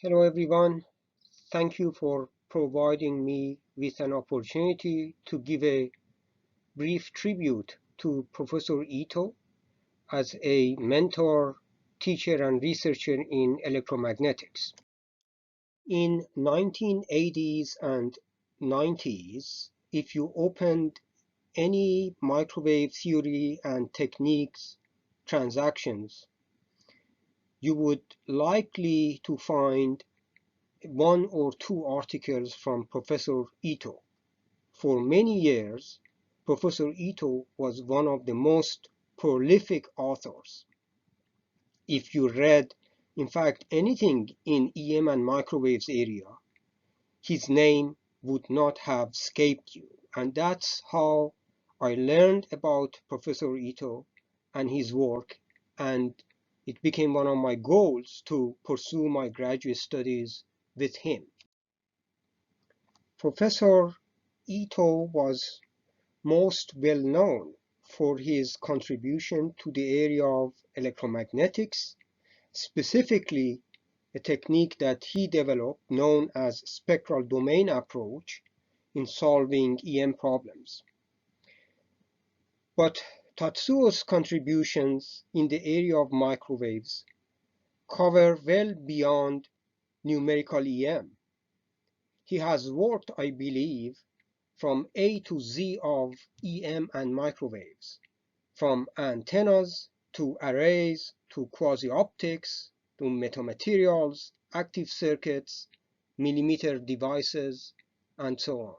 Hello everyone, thank you for providing me with an opportunity to give a brief tribute to Professor Ito as a mentor, teacher and researcher in electromagnetics. In 1980s and 90s, if you opened any microwave theory and techniques transactions, you would likely to find one or two articles from Professor Ito. For many years, Professor Ito was one of the most prolific authors. If you read, in fact, anything in EM and microwaves area, his name would not have escaped you. And that's how I learned about Professor Ito and his work, and it became one of my goals to pursue my graduate studies with him. Professor Ito was most well known for his contribution to the area of electromagnetics, specifically a technique that he developed known as spectral domain approach in solving EM problems. But Tatsuo's contributions in the area of microwaves cover well beyond numerical EM. He has worked, I believe, from A to Z of EM and microwaves, from antennas to arrays to quasi-optics to metamaterials, active circuits, millimeter devices, and so on.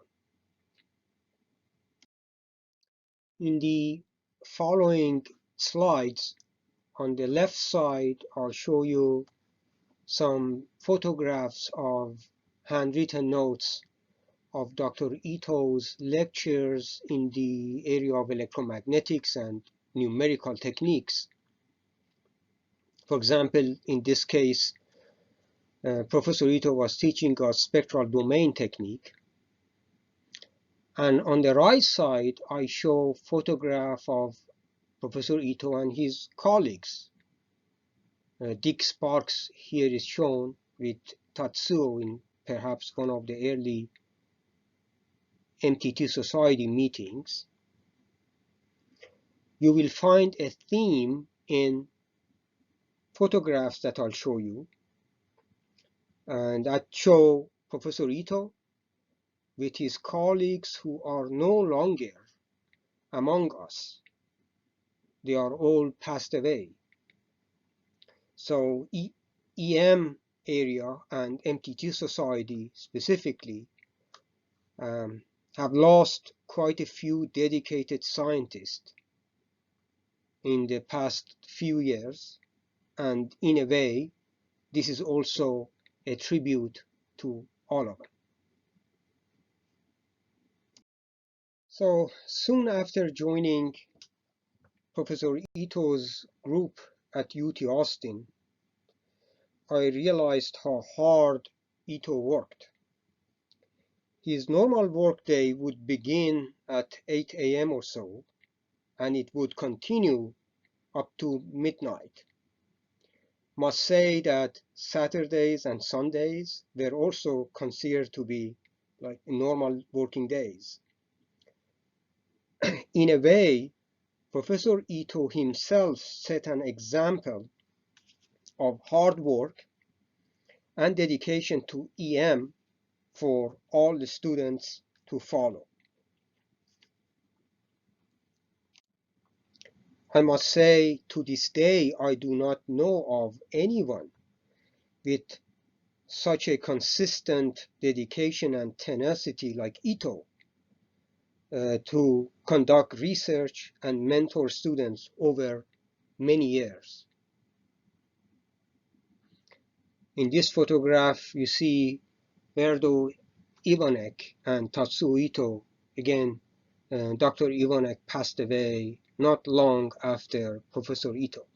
In the following slides, on the left side, I'll show you some photographs of handwritten notes of Dr. Ito's lectures in the area of electromagnetics and numerical techniques. For example, in this case, Professor Ito was teaching us spectral domain technique. And on the right side, I show photograph of Professor Ito and his colleagues. Dick Sparks here is shown with Tatsuo in perhaps one of the early MTT Society meetings. You will find a theme in photographs that I'll show you, and that show Professor Ito with his colleagues who are no longer among us. They are all passed away. So EM area and MTT Society specifically have lost quite a few dedicated scientists in the past few years, and in a way, this is also a tribute to all of them. So soon after joining Professor Ito's group at UT Austin, I realized how hard Ito worked. His normal workday would begin at 8 a.m. or so, and it would continue up to midnight. Must say that Saturdays and Sundays were also considered to be like normal working days. In a way, Professor Ito himself set an example of hard work and dedication to EM for all the students to follow. I must say, to this day, I do not know of anyone with such a consistent dedication and tenacity like Ito to conduct research and mentor students over many years. In this photograph, you see Verdo Ivanek and Tatsuo Ito. Again, Dr. Ivanek passed away not long after Professor Ito.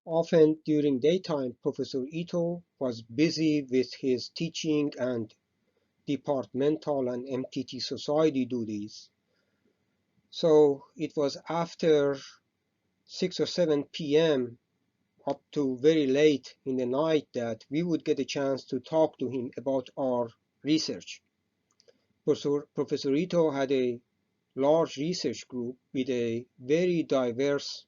Often during daytime, Professor Ito was busy with his teaching and departmental and MTT Society duties. So it was after 6 or 7 p.m. up to very late in the night that we would get a chance to talk to him about our research. Professor Ito had a large research group with a very diverse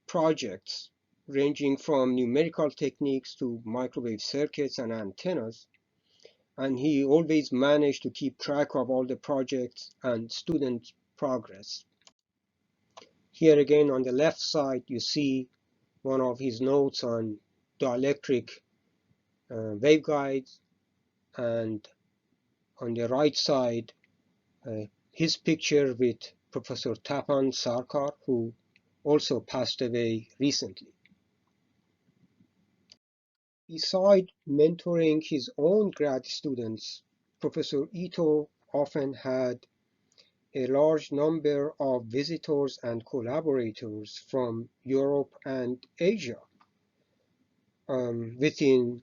projects ranging from numerical techniques to microwave circuits and antennas, and he always managed to keep track of all the projects and student progress. Here again on the left side you see one of his notes on dielectric waveguides, and on the right side his picture with Professor Tapan Sarkar, who also passed away recently. Beside mentoring his own grad students, Professor Ito often had a large number of visitors and collaborators from Europe and Asia. Within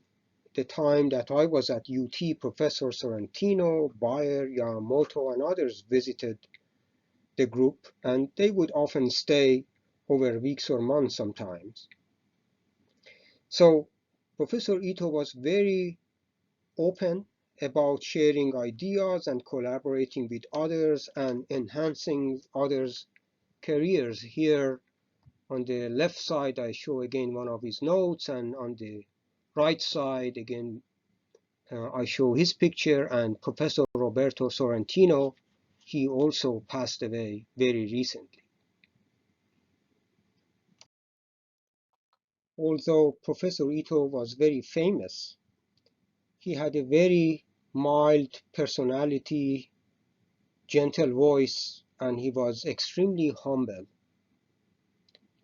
the time that I was at UT, Professor Sorrentino, Bayer, Yamamoto, and others visited the group, and they would often stay over weeks or months sometimes. So Professor Ito was very open about sharing ideas and collaborating with others and enhancing others' careers. Here on the left side, I show again one of his notes, and on the right side, again, I show his picture, and Professor Roberto Sorrentino, he also passed away very recently. Although Professor Ito was very famous, he had a very mild personality, gentle voice, and he was extremely humble.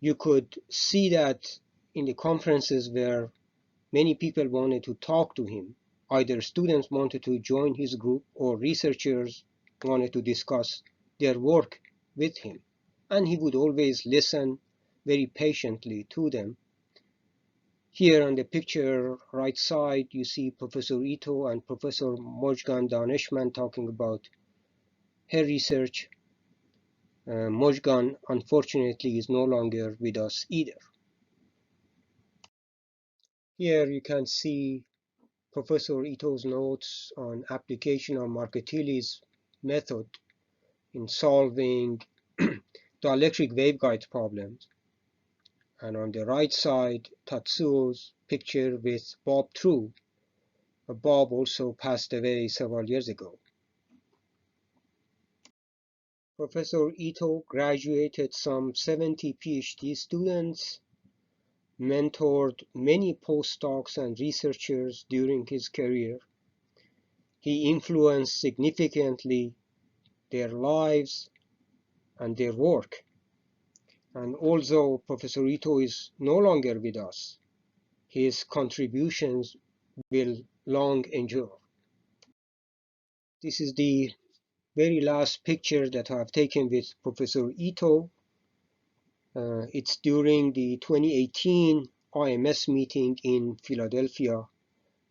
You could see that in the conferences where many people wanted to talk to him. Either students wanted to join his group or researchers wanted to discuss their work with him. And he would always listen very patiently to them. Here on the picture right side, you see Professor Ito and Professor Mojgan Daneshman talking about her research. Mojgan, unfortunately, is no longer with us either. Here you can see Professor Ito's notes on application of Marchetelli's method in solving dielectric waveguide problems. And on the right side, Tatsuo's picture with Bob True. Bob also passed away several years ago. Professor Ito graduated some 70 PhD students, mentored many postdocs and researchers during his career. He influenced significantly their lives and their work. And although Professor Ito is no longer with us, his contributions will long endure. This is the very last picture that I've taken with Professor Ito. It's during the 2018 IMS meeting in Philadelphia,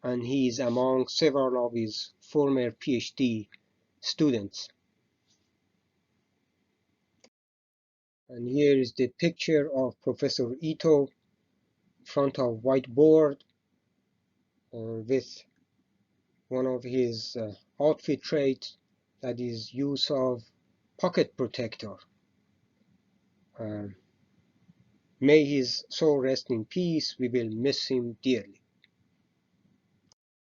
and he is among several of his former PhD students. And here is the picture of Professor Ito in front of whiteboard with one of his outfit traits, that is use of pocket protector. May his soul rest in peace. We will miss him dearly.